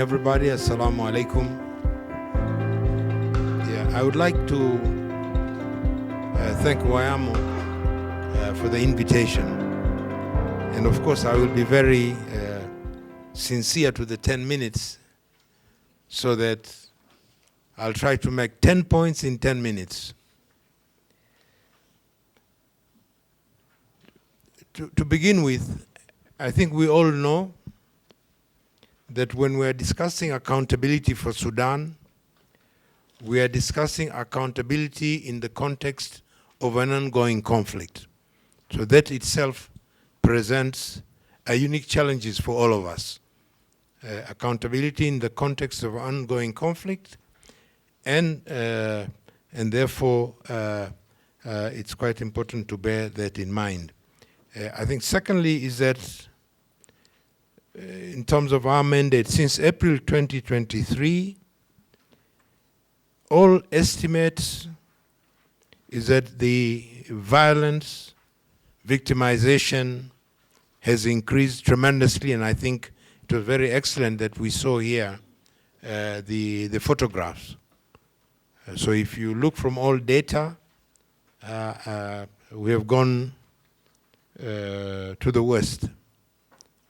everybody. Assalamu alaikum. Yeah, I would like to thank Wayamo for the invitation. And of course, I will be very sincere to the 10 minutes so that I'll try to make 10 points in 10 minutes. To begin with, I think we all know that when we are discussing accountability for Sudan, we are discussing accountability in the context of an ongoing conflict. So that itself presents unique challenges for all of us. Accountability in the context of ongoing conflict, and therefore it's quite important to bear that in mind. I think secondly is that in terms of our mandate, since April 2023, all estimates is that the violence, victimization has increased tremendously, and I think it was very excellent that we saw here the photographs. So if you look from all data, we have gone to the west.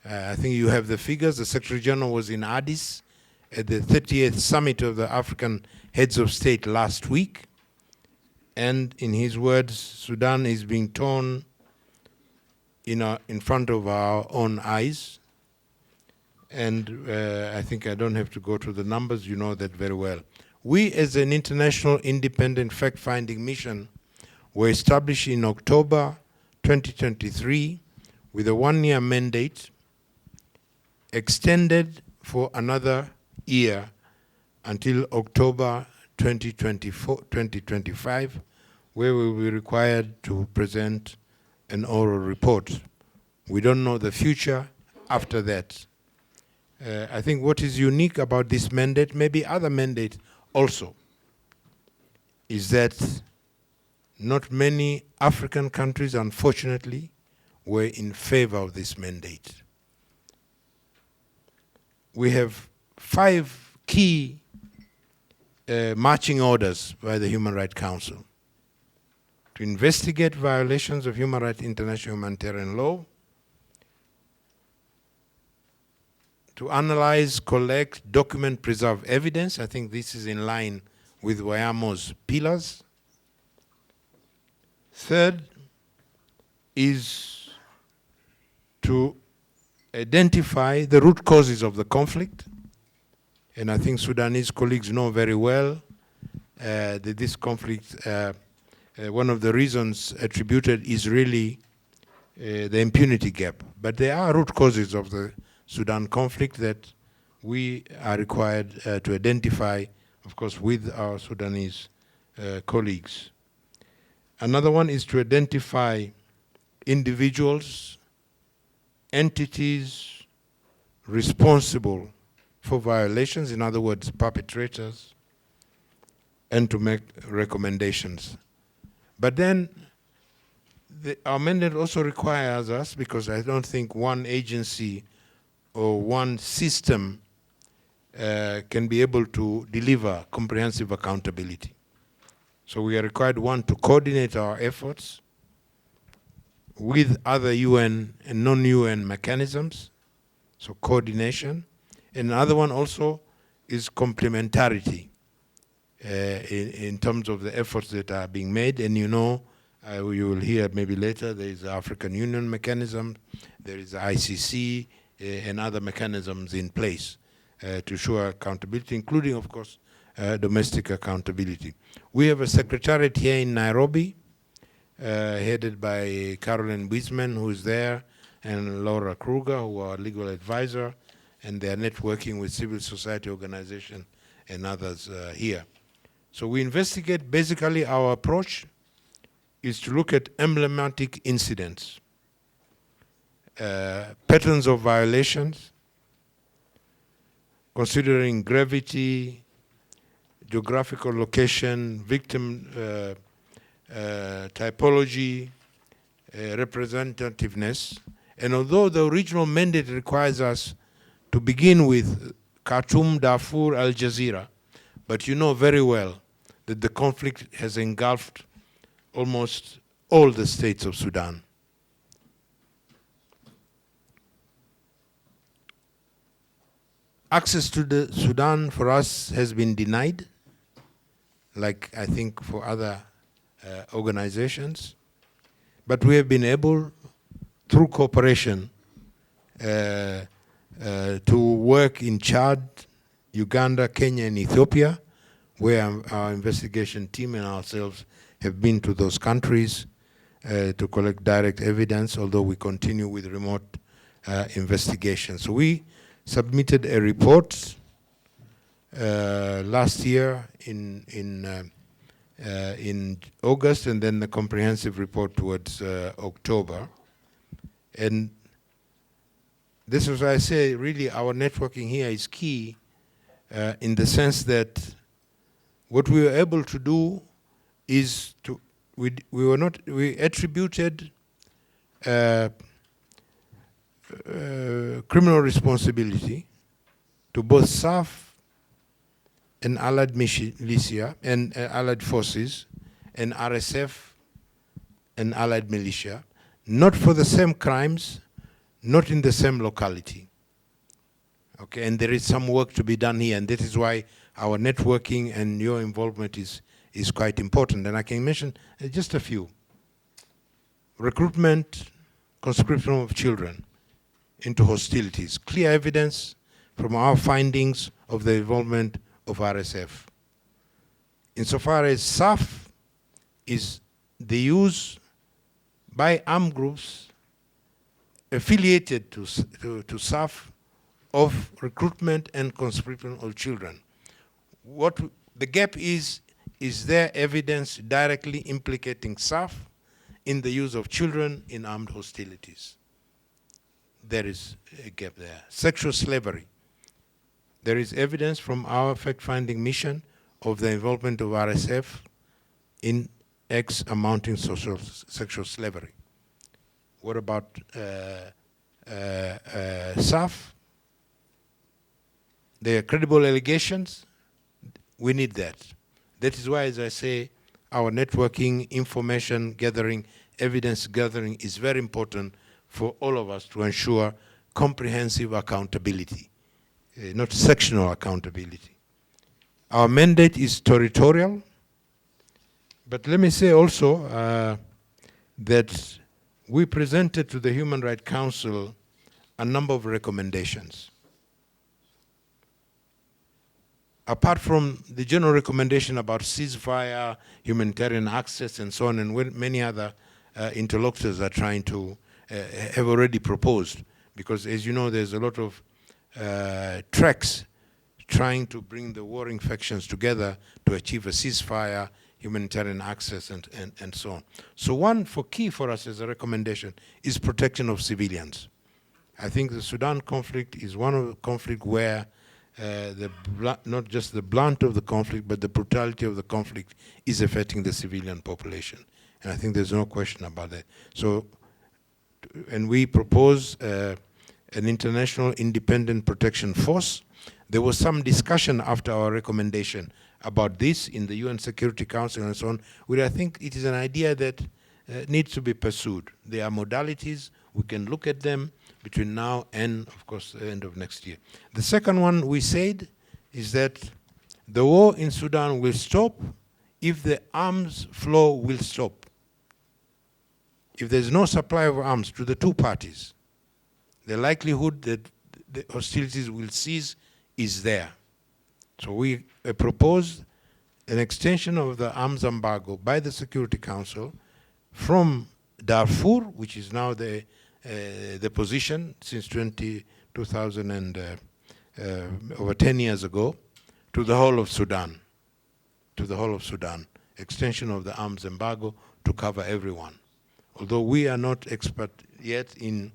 I think you have the figures. The Secretary General was in Addis at the 30th Summit of the African Heads of State last week. And in his words, Sudan is being torn in front of our own eyes. And I think I don't have to go to the numbers, you know that very well. We, as an international independent fact-finding mission, were established in October 2023 with a one-year mandate extended for another year until October 2025, where we will be required to present an oral report. We don't know the future after that. I think what is unique about this mandate, maybe other mandate also, is that not many African countries, unfortunately, were in favor of this mandate. We have 5 key marching orders by the Human Rights Council: to investigate violations of human rights, international humanitarian law, to analyze, collect, document, preserve evidence. I think this is in line with Wayamo's pillars. Third is to identify the root causes of the conflict. And I think Sudanese colleagues know very well that this conflict, one of the reasons attributed is really the impunity gap. But there are root causes of the Sudan conflict that we are required to identify, of course, with our Sudanese colleagues. Another one is to identify individuals, entities responsible for violations, in other words, perpetrators, and to make recommendations. But then our mandate also requires us, because I don't think one agency or one system can be able to deliver comprehensive accountability. So we are required, one, to coordinate our efforts with other UN and non-UN mechanisms, so coordination. And another one also is complementarity in terms of the efforts that are being made. And you know, you will hear maybe later, there is the African Union mechanism, there is the ICC, and other mechanisms in place to show accountability, including, of course, domestic accountability. We have a secretariat here in Nairobi, headed by Caroline Wiseman, who is there, and Laura Kruger, who are legal advisor, and they are networking with civil society organizations and others here. So we investigate, basically our approach is to look at emblematic incidents, patterns of violations, considering gravity, geographical location, victim typology, representativeness. And although the original mandate requires us to begin with Khartoum, Darfur, Al Jazeera, but you know very well that the conflict has engulfed almost all the states of Sudan. Access to the Sudan for us has been denied, like I think for other organizations, but we have been able, through cooperation, to work in Chad, Uganda, Kenya, and Ethiopia, where our investigation team and ourselves have been to those countries to collect direct evidence, although we continue with remote investigation. So we submitted a report last year in August, and then the comprehensive report towards October. And this is why I say really our networking here is key in the sense that what we were able to do is to, we attributed criminal responsibility to both SAF and allied militia and allied forces and RSF and allied militia, not for the same crimes, not in the same locality. Okay, and there is some work to be done here, and that is why our networking and your involvement is quite important. And I can mention just a few. Recruitment, conscription of children into hostilities. Clear evidence from our findings of the involvement of RSF. Insofar as SAF is the use by armed groups affiliated to SAF of recruitment and conscription of children. What the gap is there evidence directly implicating SAF in the use of children in armed hostilities? There is a gap there. Sexual slavery. There is evidence from our fact-finding mission of the involvement of RSF in acts amounting to sexual slavery. What about SAF? There are credible allegations. We need that. That is why, as I say, our networking, information gathering, evidence gathering is very important for all of us to ensure comprehensive accountability, not sectional accountability. Our mandate is territorial, but let me say also that we presented to the Human Rights Council a number of recommendations. Apart from the general recommendation about ceasefire, humanitarian access, and so on, and many other interlocutors are trying to, have already proposed, because as you know, there's a lot of tracks trying to bring the warring factions together to achieve a ceasefire, humanitarian access, and so on. So one key for us as a recommendation is protection of civilians. I think the Sudan conflict is one of the conflicts where not just the blunt of the conflict, but the brutality of the conflict is affecting the civilian population. And I think there's no question about that. So, and we propose an international independent protection force. There was some discussion after our recommendation about this in the UN Security Council and so on, where I think it is an idea that needs to be pursued. There are modalities, we can look at them between now and, of course, the end of next year. The second one we said is that the war in Sudan will stop if the arms flow will stop. If there's no supply of arms to the two parties, the likelihood that the hostilities will cease is there. So we proposed an extension of the arms embargo by the Security Council from Darfur, which is now the position since 2000 and over 10 years ago, to the whole of Sudan. To the whole of Sudan. Extension of the arms embargo to cover everyone. Although we are not expert yet in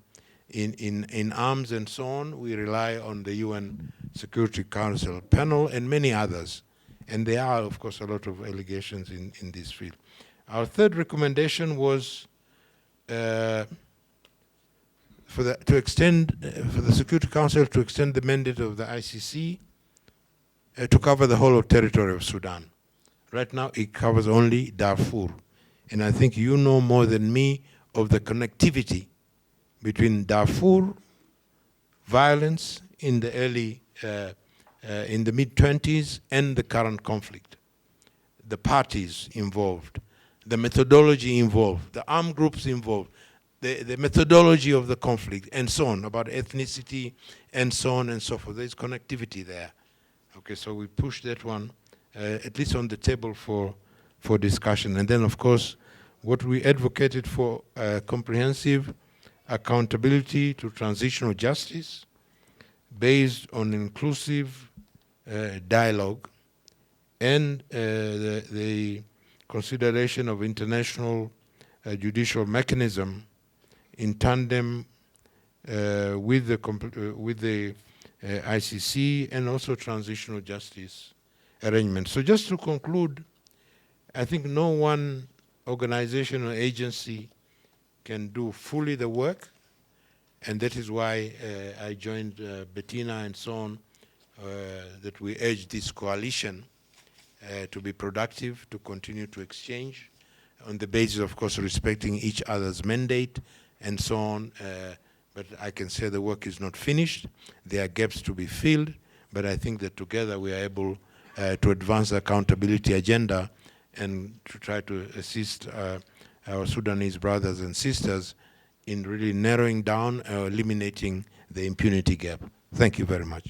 arms and so on, we rely on the UN Security Council panel and many others. And there are, of course, a lot of allegations in this field. Our third recommendation was for the Security Council to extend the mandate of the ICC to cover the whole of territory of Sudan. Right now, it covers only Darfur. And I think you know more than me of the connectivity between Darfur, violence in the in the mid-20s, and the current conflict. The parties involved, the methodology involved, the armed groups involved, the methodology of the conflict, and so on, about ethnicity, and so on and so forth. There's connectivity there. Okay, so we push that one, at least on the table for discussion. And then, of course, what we advocated for comprehensive accountability to transitional justice based on inclusive dialogue and the consideration of international judicial mechanism in tandem with the ICC and also transitional justice arrangements. So just to conclude, I think no one organization or agency can do fully the work, and that is why I joined Bettina and so on, that we urge this coalition to be productive, to continue to exchange on the basis, of course, respecting each other's mandate and so on. But I can say the work is not finished. There are gaps to be filled, but I think that together we are able to advance the accountability agenda and to try to assist our Sudanese brothers and sisters in really narrowing down or eliminating the impunity gap. Thank you very much.